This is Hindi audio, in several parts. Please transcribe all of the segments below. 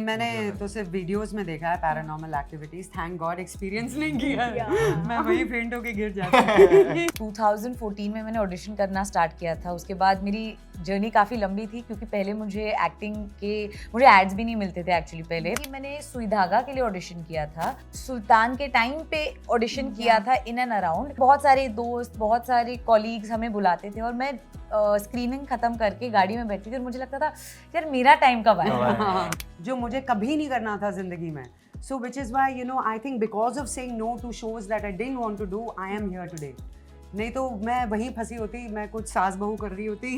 मैंने तो सिर्फ वीडियोस में देखा है paranormal activities, thank God experience नहीं किया है। मैं वही फेंट होके गिर जाती। 2014 में मैंने ऑडिशन करना स्टार्ट किया था। उसके बाद मेरी जर्नी काफ़ी लंबी थी क्योंकि पहले मुझे मुझे एड्स भी नहीं मिलते थे एक्चुअली। पहले मैंने सुई धागा के लिए ऑडिशन किया था, सुल्तान के टाइम पे ऑडिशन किया था इन एंड अराउंड। बहुत सारे दोस्त, बहुत सारे कॉलीग्स हमें बुलाते थे और मैं स्क्रीनिंग खत्म करके गाड़ी में बैठी थी और मुझे लगता था यार मेरा टाइम कब आएगा। जो मुझे कभी नहीं करना था जिंदगी में। So which is why, you know, I think because of saying no to shows that I didn't want to do, I am here today. नहीं तो मैं वहीं फंसी होती, मैं कुछ सास बहू कर रही होती,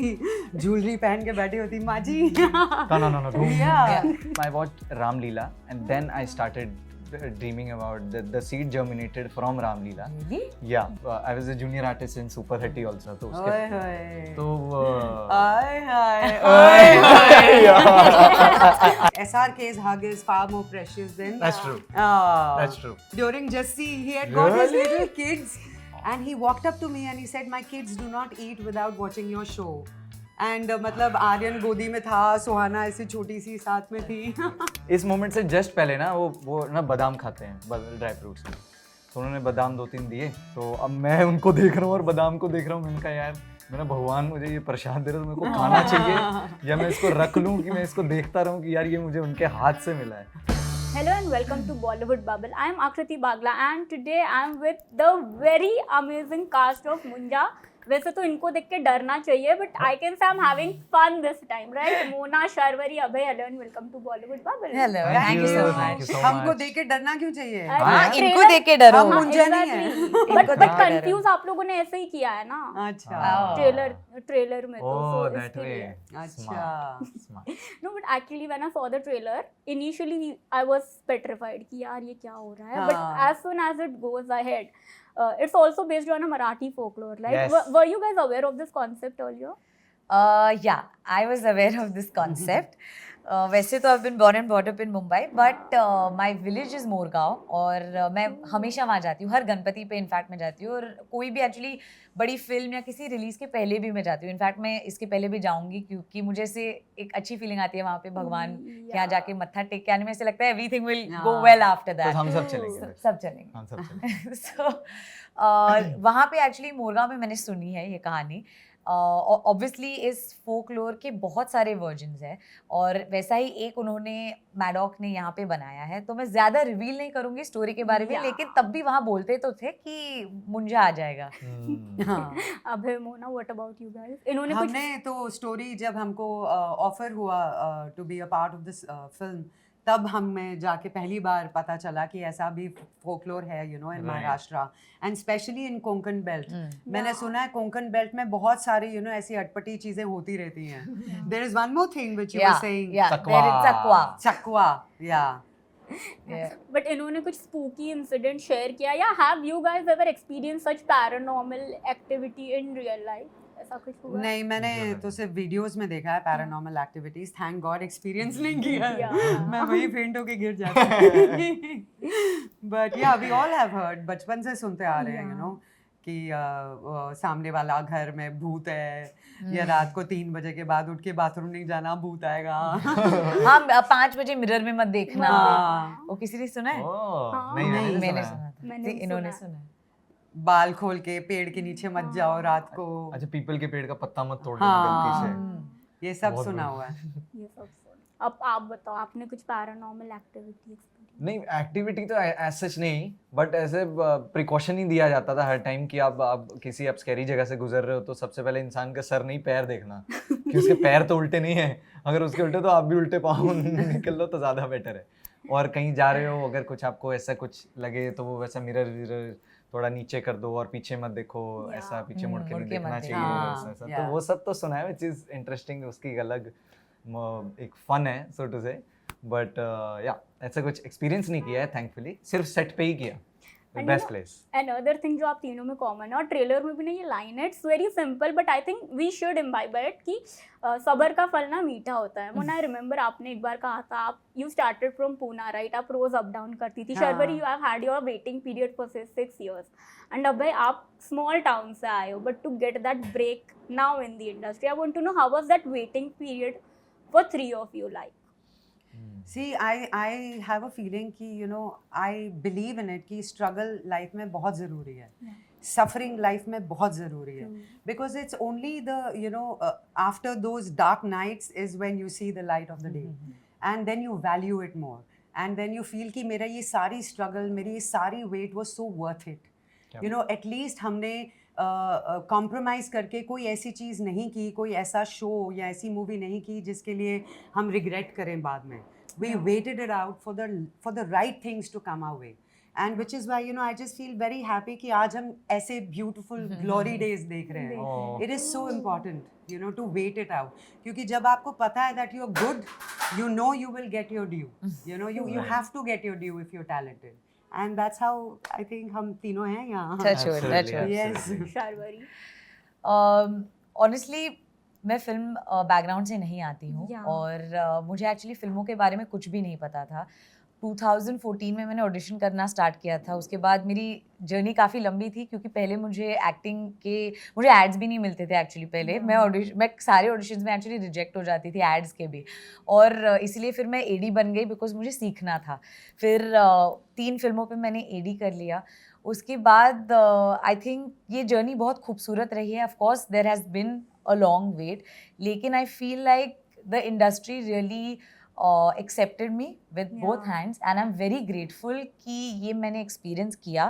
ज्वेलरी पहन के बैठी होती, माँ जी। No. Yeah. I watched Ram Leela and then I started dreaming about the seed germinated from Ram Leela. Really? Yeah, I was a junior artist in Super 30 also. तो ओए उसके होए। तो Oy hoy, oy hoy. SRK's hug is far more precious than. That's true. That's true. During Jassi, he had got his Really? little kids, and he walked up to me and he said, "My kids do not eat without watching your show." And मतलब आर्यन गोदी में था, सुहाना ऐसी छोटी सी साथ में थी। इस मोमेंट से जस्ट पहले ना वो ना बादाम खाते हैं, ड्राई फ्रूट्स में, तो उन्होंने बादाम 2-3 दिए, तो अब मैं उनको देख रहा हूँ और बादाम को देख रहा हूँ। मैंने कहा यार मेरा भगवान मुझे ये प्रसाद दे रहा है, मेरे को खाना चाहिए या मैं इसको रख लूँ कि मैं इसको देखता रहूँ कि यार ये मुझे उनके हाथ से मिला है। Hello and welcome to Bollywood Bubble. I am Akriti Bagla and today I am with the very amazing cast of Munja. वैसे तो इनको देख के डरना चाहिए, but I can say I'm having fun this time, right? Mona, Sharvari, Abhay, hello and welcome to Bollywood Bubble. Hello, Thank you. Thank you so हमको much. देख के डरना क्यों चाहिए? हाँ, trailer- इनको देख के डरो। हम मुंजा नहीं है। But देख के confuse आप लोगों ने ऐसे ही किया है ना? अच्छा। ट्रेलर में तो Oh, so that इसके way. लिए। अच्छा। Smart. No, but actually when I saw the trailer, initially I was petrified कि यार ये क्या हो रहा है. But हाँ. as soon as it goes ahead, it's also based on a Marathi folklore. Like, Yes. were you guys aware of this concept earlier? Yeah, I was aware of this concept. वैसे तो I've been born and brought up in Mumbai, but my village is Morgaon और मैं हमेशा वहाँ जाती हूँ, हर गणपति पे इनफैक्ट मैं जाती हूँ और कोई भी एक्चुअली बड़ी फिल्म या किसी रिलीज के पहले भी मैं जाती हूँ। इनफैक्ट मैं इसके पहले भी जाऊँगी क्योंकि मुझे से एक अच्छी फीलिंग आती है वहाँ पे भगवान के यहाँ जाके मत्था टेक के आने में। ऐसे लगता है everything will go well after तो दैट। हम सब चलेंगे। सब चलेंगे। हम सब चलेंगे। सो वहाँ पे एक्चुअली मोरगांव में मैंने सुनी है ये कहानी। ऑब्वियसली इस फोकलोर के बहुत सारे वर्जन्स हैं और वैसा ही एक उन्होंने मैडॉक ने यहाँ पे बनाया है, तो मैं ज़्यादा रिवील नहीं करूँगी स्टोरी के बारे में, लेकिन तब भी वहाँ बोलते तो थे कि मुंजा आ जाएगा। हाँ। अभय, Mona, what about you guys? इन्होंने कुछ हमने तो स्टोरी जब हमको ऑफर हुआ to be a part of this film, तब हमें जाके पहली बार पता चला कि ऐसा भी फोकलोर है, you know, in Maharashtra and specially in Konkan belt. मैंने सुना है कोंकण बेल्ट में बहुत सारी, यू नो, ऐसी अटपटी चीजें होती रहती हैं। There is one more thing which you were saying, चकवा, या। बट इन्होंने कुछ स्पूकी इंसिडेंट शेयर किया या have you guys ever experience such paranormal activity in real life? ऐसा कुछ हुआ? नहीं, मैंने तो सिर्फ वीडियोस में देखा है paranormal activities, thank God experience नहीं किया है। मैं वही फेंट होके गिर जाती। बट या वी ऑल हैव हर्ड, बचपन से सुनते आ रहे हैं, यू नो, कि सामने वाला घर में भूत है या रात को 3 बजे के बाद उठ के बाथरूम नहीं जाना, भूत आएगा। हाँ, 5 बजे मिरर में मत देखना। हाँ। वो किसी ने सुना है? नहीं, मैंने सुना था। मैंने इन्होंने सुना सुना है। बाल खोल के पेड़ के नीचे मत जाओ रात को। अच्छा, पीपल के पेड़ का पत्ता मत तोड़ देना हाँ। गलती से। ये सब बहुत सुना बढ़िया। हुआ है। ये सब सुन। अब आप बताओ, आपने कुछ पैरानॉर्मल एक्टिविटी एक्सपीरियंस? नहीं, एक्टिविटी तो एज सच नहीं, बट ऐसे प्रिकॉशन ही दिया जाता था हर टाइम कि आप किसी आप स्कैरी जगह से गुजर रहे हो तो सबसे पहले इंसान का सर नहीं पैर देखना कि उसके पैर तो उल्टे नहीं है, अगर उसके उल्टे तो आप भी उल्टे पाँव निकल लो तो ज़्यादा बेटर है। और कहीं जा रहे हो अगर कुछ आपको ऐसा कुछ लगे तो वो वैसा मिरर थोड़ा नीचे कर दो और पीछे मत देखो, ऐसा पीछे मुड़ के नहीं देखना चाहिए, ऐसा। तो वो सब तो सुना है, विच इज इंटरेस्टिंग, उसकी अलग एक फन है सो टू से। बट या ऐसा कुछ एक्सपीरियंस नहीं किया है थैंकफुली, सिर्फ सेट पे ही किया। Best place. अनदर थिंग जो आप तीनों में कॉमन है और ट्रेलर में भी ना ये लाइन है, it's very simple but I think we should imbibe it कि सबर का फल ना मीठा होता है। मोना, आई रिमेंबर आपने एक बार कहा था, आप you started from Poona, right? आप रोज अप डाउन करती थी। Sharvari, you have had your waiting period for 6 years and Abhay, आप स्मॉल टाउन से आए हो but to get that break now in the industry, I want to know how was that waiting period for 3 of you like? See, I have a feeling कि I believe in it कि struggle life में बहुत ज़रूरी है. Suffering life में बहुत ज़रूरी है. Because it's only the after those dark nights is when you see the light of the day. And then you value it more. And then you feel कि मेरा ये सारी struggle, मेरी ये सारी wait was so worth it. At least हमने कॉम्प्रोमाइज़ करके कोई ऐसी चीज़ नहीं की, कोई ऐसा शो या ऐसी मूवी नहीं की जिसके लिए हम रिग्रेट करें बाद में. We waited it out for the right things to come our way. And which is why I just feel very happy कि आज हम ऐसे beautiful glory days देख रहे हैं. It is so important to wait it out. क्योंकि जब आपको पता है that you're good, you will get your due. You have to get your due if you're talented. And that's how I think हम तीनों हैं यहाँ. Touch wood, touch wood. Yes. Sharvari. Honestly मैं फिल्म बैकग्राउंड से नहीं आती हूँ और मुझे एक्चुअली फिल्मों के बारे में कुछ भी नहीं पता था. 2014 में मैंने ऑडिशन करना स्टार्ट किया था. उसके बाद मेरी जर्नी काफ़ी लंबी थी क्योंकि पहले मुझे एड्स भी नहीं मिलते थे एक्चुअली. पहले मैं सारे ऑडिशंस में एक्चुअली रिजेक्ट हो जाती थी एड्स के भी, और इसलिए फिर मैं एडी बन गई बिकॉज मुझे सीखना था. फिर 3 फिल्मों पे मैंने एडी कर लिया. उसके बाद आई थिंक ये जर्नी बहुत खूबसूरत रही है. Of course there has been a long wait, लेकिन I feel like the industry really accepted me with both hands and I'm very grateful कि ये मैंने एक्सपीरियंस किया.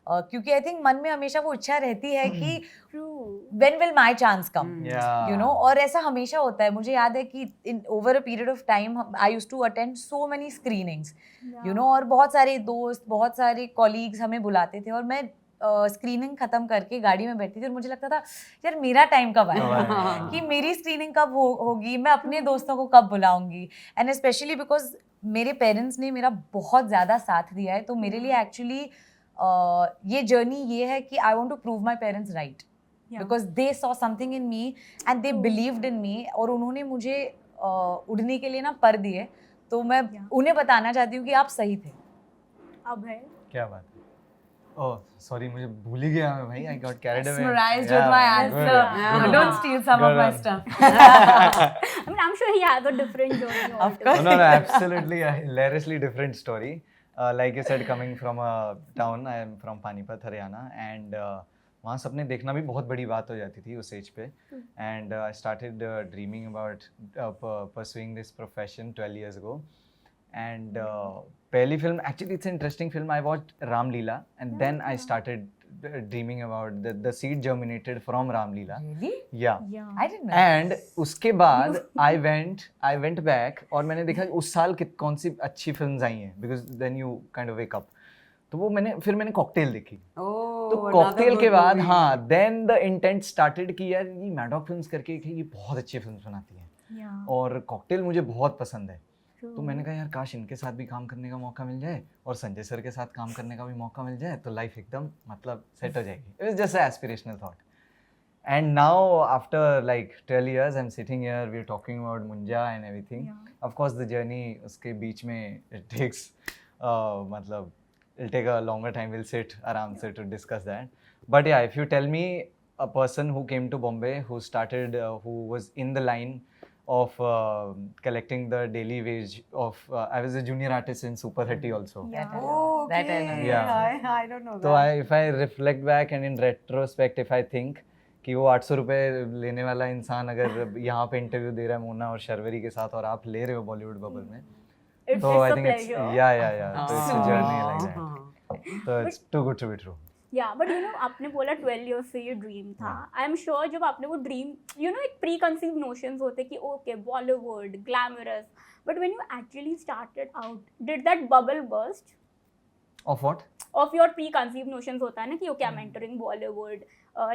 क्योंकि आई थिंक मन में हमेशा वो इच्छा रहती है कि when will my chance come, और ऐसा हमेशा होता है. मुझे याद है कि over a period of time I used to attend so many screenings, और बहुत सारे दोस्त, बहुत सारे colleagues हमें बुलाते थे और मैं स्क्रीनिंग ख़त्म करके गाड़ी में बैठती थी और मुझे लगता था यार मेरा टाइम कब आएगा, कि मेरी स्क्रीनिंग कब होगी, मैं अपने दोस्तों को कब बुलाऊंगी. एंड स्पेशली बिकॉज मेरे पेरेंट्स ने मेरा बहुत ज़्यादा साथ दिया है, तो मेरे लिए एक्चुअली ये जर्नी ये है कि I want to prove my parents right because they saw something in me and they believed in me, और उन्होंने मुझे उड़ने के लिए ना पर दिए. तो मैं उन्हें बताना चाहती हूँ कि आप सही थे. अब है क्या बात है. Oh, sorry, मुझे भूल ही गया मैं भाई. I got carried away. Mesmerized with my answer. Don't steal some of my stuff. I mean, I'm sure he has a different journey. Of course. No, absolutely a hilariously different story. Like you said, coming from a town, I am from Panipat, Haryana, and वहाँ सपने देखना भी बहुत बड़ी बात हो जाती थी उस एज पे. And I started dreaming about pursuing this profession 12 years ago. And पहली film, actually it's an interesting film. I watched Ram Leela and then I started dreaming about the seed germinated from Ram Leela. Really? Yeah. I didn't know. And उसके बाद I went back और मैंने देखा कि उस साल कौन सी अच्छी फिल्म्स आई हैं, because then you kind of wake up. तो वो फिर मैंने कॉकटेल देखी. तो कॉकटेल के बाद then the intent started कि यार ये मैडॉक फिल्म्स करके ये बहुत अच्छी फिल्म्स बनाती हैं और कॉकटेल मुझे बहुत पसंद है. तो मैंने कहा यार काश इनके साथ भी काम करने का मौका मिल जाए और संजय सर के साथ काम करने का भी मौका मिल जाए तो लाइफ एकदम मतलब सेट हो जाएगी. It was just a aspirational thought. And now after like 12 years I am sitting here, we are talking about Munjya and everything. Of course the journey उसके बीच में इट टेक्स मतलब it'll take a longer time. We'll sit around to discuss that. But yeah, if you tell me a person who came to Bombay, who started, who was in the line of collecting the daily wage of, I was a junior artist in Super 30 also. Yeah. Oh, okay. That I know. Yeah. I don't know that. So if I reflect back and in retrospect, if I think कि वो 800 रुपए लेने वाला इंसान अगर यहाँ पे इंटरव्यू दे रहा है मोना और शर्वरी के साथ और आप ले रहे हो बॉलीवुड बबल में, तो I think it's yeah. So it's a journey like that. So it's too good to be true. Yeah, but आपने बोला 12 years से ये ड्रीम था. आई एम श्योर जब आपने वो ड्रीम एक प्री कंसीव नोशंस होते कि okay Bollywood glamorous, but when you actually started out did that bubble burst Of what? of your pre conceive notions होता है ना कि okay I am entering Bollywood,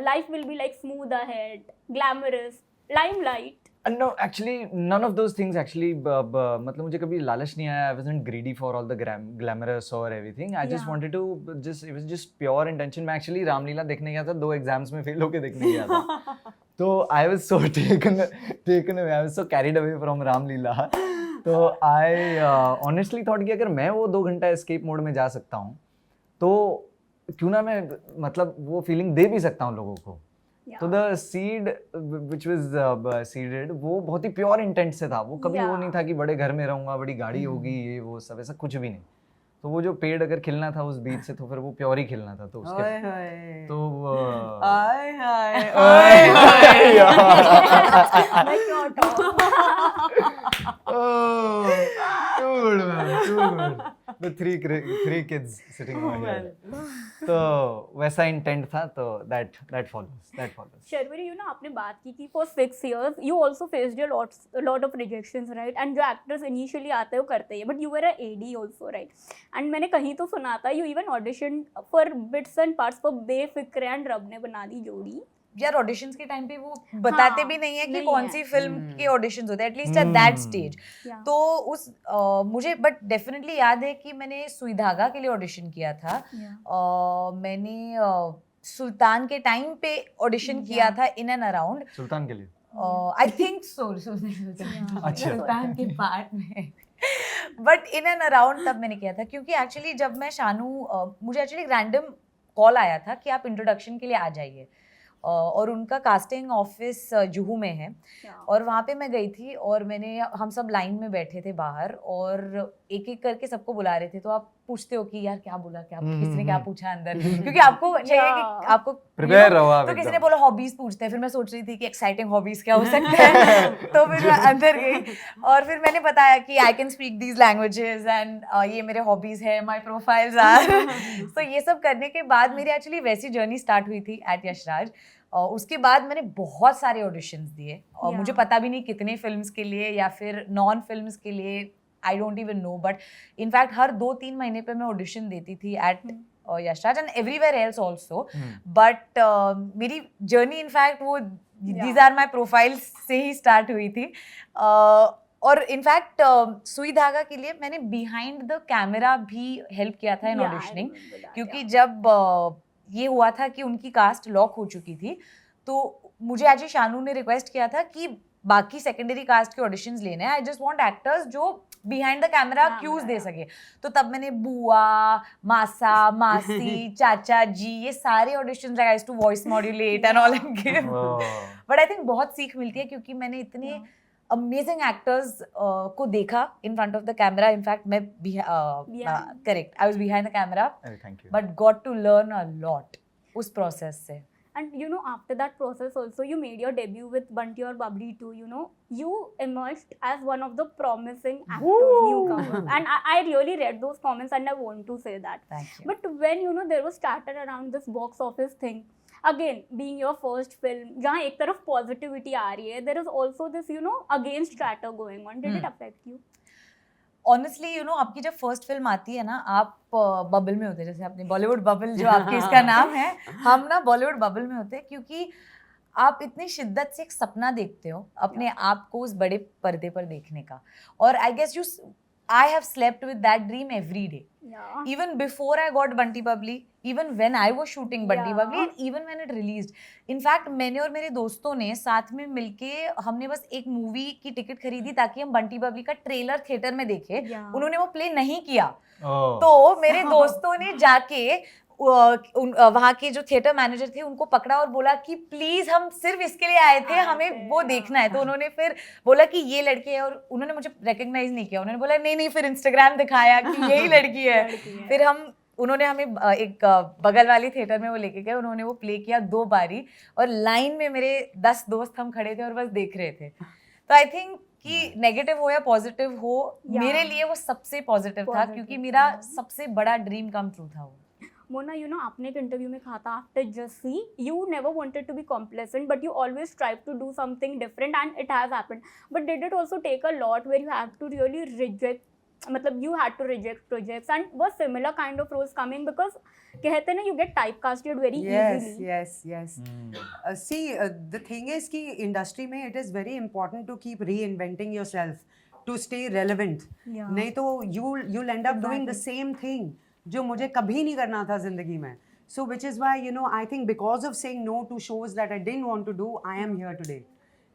life will be like smooth ahead, glamorous, limelight. No, actually none of those things actually. मतलब मुझे कभी लालच नहीं आया. I wasn't greedy for all the glamorous or everything. I just wanted to it was just pure intention. मैं actually रामलीला देखने गया था, 2 एग्जाम्स में फेल होके देखने गया था. तो I was so taken away. I was so carried away from Ramlila. तो I honestly thought कि अगर मैं वो 2 घंटा escape mode में जा सकता हूँ तो क्यों ना मैं मतलब वो फीलिंग दे भी सकता हूँ लोगों को. Yeah. तो the seed which was seeded वो बहुत ही प्योर इंटेंट से था, वो कभी वो Yeah. नहीं था कि बड़े घर में रहूंगा, बड़ी गाड़ी होगी, ये वो सब ऐसा कुछ भी नहीं। तो वो जो पेड़ अगर खिलना था उस बीज से तो फिर वो प्योर ही खिलना था, तो उसके ओए होए तो आय हाय ओए ओए होए मैं क्यों हटाऊं? too good man, too good. The three kids sitting over here. तो वैसा इंटेंट था, तो that follows. शर्वरी, आपने बात की कि for 6 years you also faced a lot of rejections, right? And जो एक्टर्स इनिशियली आते हैं वो करते हैं, but you were a AD also, right? And मैंने कहीं तो सुना था you even audition for bits and parts for Befikre and Rab Ne बना दी जोड़ी। यार ऑडिशंस के टाइम पे वो बताते भी नहीं है कि नहीं कौन है। सी फिल्म के ऑडिशंस होते हैं, at least at that stage. Yeah. तो उस मुझे बट डेफिनेटली याद है कि मैंने सुई धागा के लिए ऑडिशन किया था। मैंने सुल्तान के टाइम पे ऑडिशन किया था इन एंड अराउंड, सुल्तान के लिए आई थिंक सो अच्छा। सुल्तान के पार्ट में बट इन एंड अराउंड तब मैंने किया था, क्योंकि एक्चुअली जब मैं मुझे एक्चुअली रैंडम कॉल आया था कि आप इंट्रोडक्शन के लिए आ जाइए, और उनका कास्टिंग ऑफिस जुहू में है, और वहाँ पे मैं गई थी और हम सब लाइन में बैठे थे बाहर और एक एक करके सबको बुला रहे थे। तो आप पूछते हो कि यार क्या बोला, क्या किसने क्या पूछा अंदर, क्योंकि आपको चाहिए कि आपको प्रिपेयर रहो आप तो किसी ने एकदम। बोला हॉबीज पूछते हैं, फिर मैं सोच रही थी कि एक्साइटिंग हॉबीज क्या हो सकते हैं तो फिर मैं अंदर गई और फिर मैंने बताया कि I can speak these languages and ये मेरे हॉबीज है, माय प्रोफाइल्स आर तो ये सब करने के बाद मेरी एक्चुअली वैसी जर्नी स्टार्ट हुई थी एट यशराज। उसके बाद मैंने बहुत सारे ऑडिशंस दिए और मुझे पता भी नहीं कितने फिल्म्स के लिए या फिर नॉन फिल्म्स के लिए, I don't even know, but in fact हर 2-3 महीने पे मैं ऑडिशन देती थी at Yash Raj and everywhere else also. But मेरी जर्नी इनफैक्ट वो दीज आर माई प्रोफाइल्स से ही स्टार्ट हुई थी। और इनफैक्ट सुई धागा के लिए मैंने बिहाइंड द कैमरा भी हेल्प किया था इन ऑडिशनिंग, क्योंकि जब ये हुआ था कि उनकी कास्ट लॉक हो चुकी थी, तो मुझे अजय शानू ने रिक्वेस्ट किया था कि बाकी सेकेंडरी कास्ट के ऑडिशंस लेने हैं, आई जस्ट वांट एक्टर्स जो बिहाइंड द कैमरा क्यूज दे सके। तो तब मैंने बुआ, मासा, मासी, चाचा जी, ये सारे auditions I used to voice modulate and all and give. But I think बहुत सीख मिलती है, क्योंकि मैंने इतने अमेजिंग एक्टर्स को देखा in front of the camera. In fact मैं correct, I was behind the camera, but got to learn a lot उस प्रोसेस से। And after that process also, you made your debut with Bunty or Bubbly too. You emerged as one of the promising actors, newcomers. And I really read those comments and I want to say that. Thank you. But when there was started around this box office thing, again being your first film, जहाँ एक तरफ positivity आ रही है, there is also this against chatter going on. Did it affect you? Honestly आपकी जब फर्स्ट फिल्म आती है ना, आप बबल में होते हैं, जैसे अपने बॉलीवुड बबल जो आपकी इसका नाम है, हम ना बॉलीवुड बबल में होते हैं, क्योंकि आप इतनी शिद्दत से एक सपना देखते हो अपने आप को उस बड़े पर्दे पर देखने का। और I guess I have slept with that dream every day. Yeah. Even before I got Bunty Bubbly, even when I was shooting Bunty Yeah. Bubbly, and even when it released. In fact, मैंने और मेरे दोस्तों ने साथ में मिलके हमने बस एक मूवी की टिकट खरीदी ताकि हम बंटी बबली का ट्रेलर थिएटर में देखें। Yeah. उन्होंने वो प्ले नहीं किया, तो मेरे दोस्तों ने जाके वहाँ के जो थिएटर मैनेजर थे उनको पकड़ा और बोला कि प्लीज हम सिर्फ इसके लिए आए थे, हमें वो देखना है। तो उन्होंने फिर बोला कि ये लड़की है, और उन्होंने मुझे रिकॉग्नाइज नहीं किया। उन्होंने बोला नहीं, फिर इंस्टाग्राम दिखाया कि यही लड़की है। फिर उन्होंने हमें एक बगल वाली थिएटर में वो लेके गए, उन्होंने वो प्ले किया 2 बारी, और लाइन में मेरे 10 दोस्त हम खड़े थे और बस देख रहे थे। तो आई थिंक कि नेगेटिव हो या पॉजिटिव हो, मेरे लिए वो सबसे पॉजिटिव था, क्योंकि मेरा सबसे बड़ा ड्रीम कम ट्रू था वो। मोना, आपने एक इंटरव्यू में कहा था after Jassi you never wanted to be complacent but you always strive to do something different and it has happened. But did it also take a lot where you have to really reject, मतलब you had to reject projects, and was similar kind of roles coming because कहते हैं ना, you get typecasted very easily. Yes. See, the thing is कि industry में it is very important to keep reinventing yourself to stay relevant. Yeah. नहीं तो you'll end up doing the same thing जो मुझे कभी नहीं करना था जिंदगी में. So which is why I think because of saying no to shows that I didn't want to do, I am here today.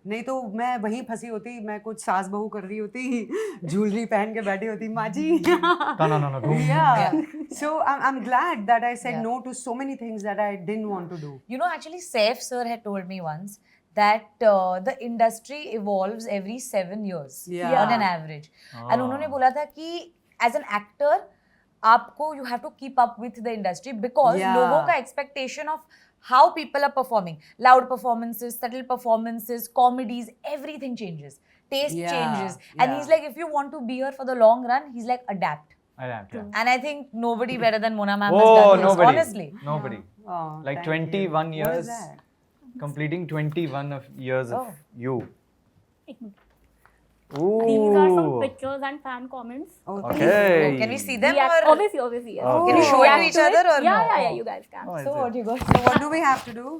नहीं तो मैं वहीं फंसी होती, मैं कुछ सास बहू कर रही होती, ज्वेलरी पहन के बैठी होती, माँ जी. No. Yeah. So I'm glad that I said Yeah. no to so many things that I didn't want to do. You know, actually, Saif sir had told me once that the industry evolves every 7 years Yeah. on an average. And उन्होंने बोला था कि as an actor, आपको you have to keep up with the industry because Yeah. लोगों का expectation of how people are performing, loud performances, subtle performances, comedies, everything changes. Taste Yeah. changes. And Yeah. he's like, if you want to be here for the long run, he's like, adapt. Adapt, yeah. And I think nobody better than Mona ma'am has Oh, done this, nobody. honestly. Nobody. Oh, Like thank 21 you. What years. is that? Completing 21 of years of Oh. you. एक minute. Ooh. These are some pictures and fan comments. Oh, Okay. Can we see them React- or obviously, yes. Can we show it to React each other or yeah, no? yeah, you guys can. Oh, is so it? what you got? So what do we have to do?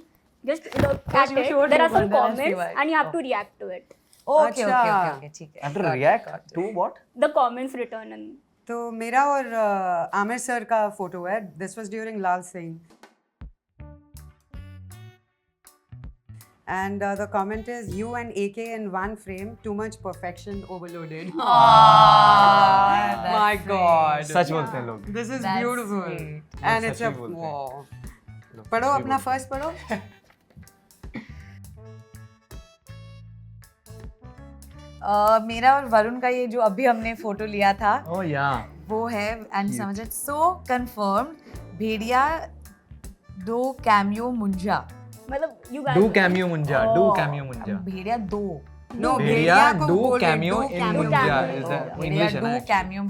Just look Yes, at you it. showed There me are some one, then I'll see comments why. and you have to react to it. Okay, okay, अच्छा. okay, okay, ठीक है. I have to react to what? The comments written in. तो मेरा और आमिर सर का फोटो है. This was during Lal Singh. And the comment is, you and AK in one frame, too much perfection overloaded. that's My sweet. God. सच बोलते हैं लोग. This is That's beautiful. sweet. And such it's he a बोलते हैं. wow. लोग पढ़ो सच ही अपना बोलते फर्स्ट पढ़ो. मेरा और वरुण का ये जो अभी हमने फोटो लिया था हैं. Oh yeah. वो है एंड समझ इट सो कंफर्म्ड भेड़िया दो कैमियो मुंजा मतलब you guys. Do cameo munja. Do cameo munja. भेड़िया दो No, भेड़िया भेड़िया को do बोल रहे, cameo do in cameo. munja. cameo. Is that Bhediya English है दो ना? कैमियो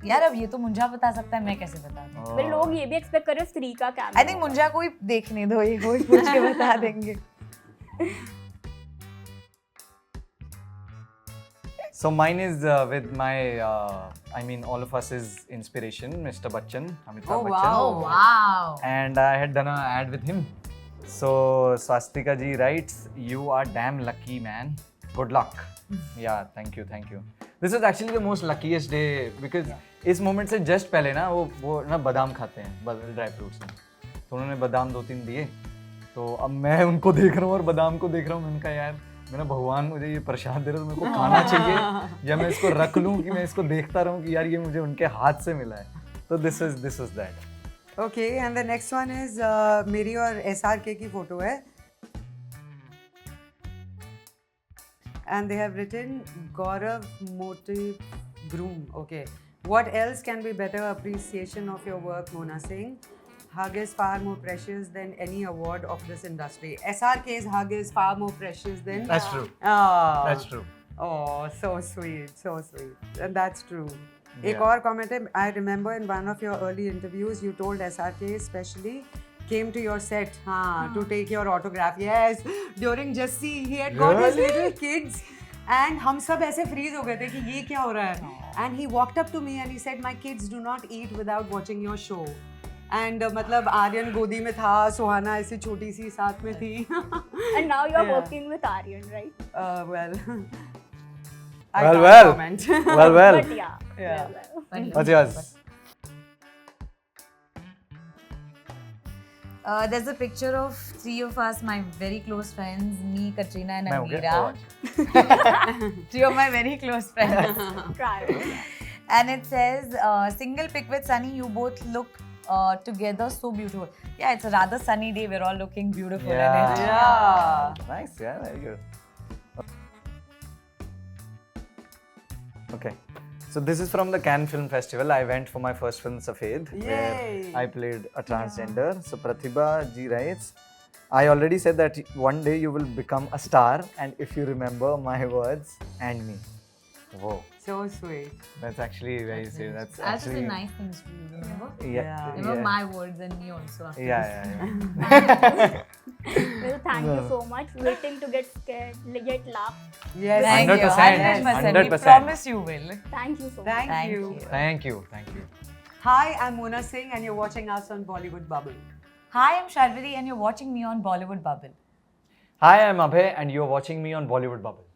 यार अब ये तो मुंजा बता सकता है मैं कैसे बता दूं फिर लोग ये भी एक्सपेक्ट कर रहे हैं स्त्री का कैमरा. आई थिंक मुंजा को ही देखने दो ये कोई पूछ के बता देंगे So mine is with my, I mean, all of us is inspiration, Mr. Bachchan, Amitabh Oh, Bachchan. wow. Wow And I had done an ad with him. So Swastika ji writes, "You are damn lucky, man. Good luck." Yeah, thank you. This is actually the most luckiest day because इस मोमेंट से जस्ट पहले ना वो ना बादाम खाते हैं ड्राई फ्रूट्स में, तो उन्होंने बादाम 2-3 दिए, तो अब मैं उनको देख रहा हूँ और बादाम को देख रहा हूँ. मैंने कहा यार मैंने भगवान मुझे ये प्रसाद दे रहे तो मेरे को खाना चाहिए या मैं इसको रख लूँ कि मैं इसको देखता रहूँ कि यार ये मुझे उनके हाथ से मिला है. तो this is that. Okay, and the next one is मेरी और SRK की फोटो है. And they have written Gaurav Motive Groom. Okay. What else can be better appreciation of your work, Mona Singh? Hug is far more precious than any award of this industry. SRK's hug is far more precious than. That's true. Oh. That's true. Oh, so sweet, so sweet. And that's true. एक Yeah. और comment है, I remember in one of your early interviews, you told SRK especially came to your set to take your autograph. Yes, during Jassi, he had got his Really? little kids. And हम सब ऐसे freeze हो गए थे कि ये क्या हो रहा है. And he walked up to me and he said, my kids do not eat without watching your show. And मतलब आर्यन गोदी में था, सुहाना ऐसी छोटी सी साथ में थी. And now you are Yeah. working with Aryan, right? Well, Well. comment. Well. But yeah. Yeah. well. What's yours? There's a picture of 3 of us, my very close friends, me, Katrina and मैं हो गया? Almira. 3 of my very close friends. Try. And it says, single pic with Sunny, you both look together so beautiful. Yeah, it's a rather sunny day. We're all looking beautiful in it. Yeah. Nice, yeah, very good. Okay, so this is from the Cannes Film Festival. I went for my first film, Safed, Yay. where I played a transgender. So Pratibha ji writes, I already said that one day you will become a star, and if you remember my words and me. Whoa, So sweet. that's actually very sweet. That's I have to say actually nice things to you, remember? yeah, Remember yeah. my words and me also. After Yeah. Well, thank you so much. Waiting to get scared, get laughed. Yes. Thank you. 100%. 100%. We 100%. promise you will. Thank you so much. Thank Thank you. you. Thank you, thank you. Hi, I'm Mona Singh and you're watching us on Bollywood Bubble. Hi, I'm Sharvari and you're watching me on Bollywood Bubble. Hi, I'm Abhay, and you're watching me on Bollywood Bubble.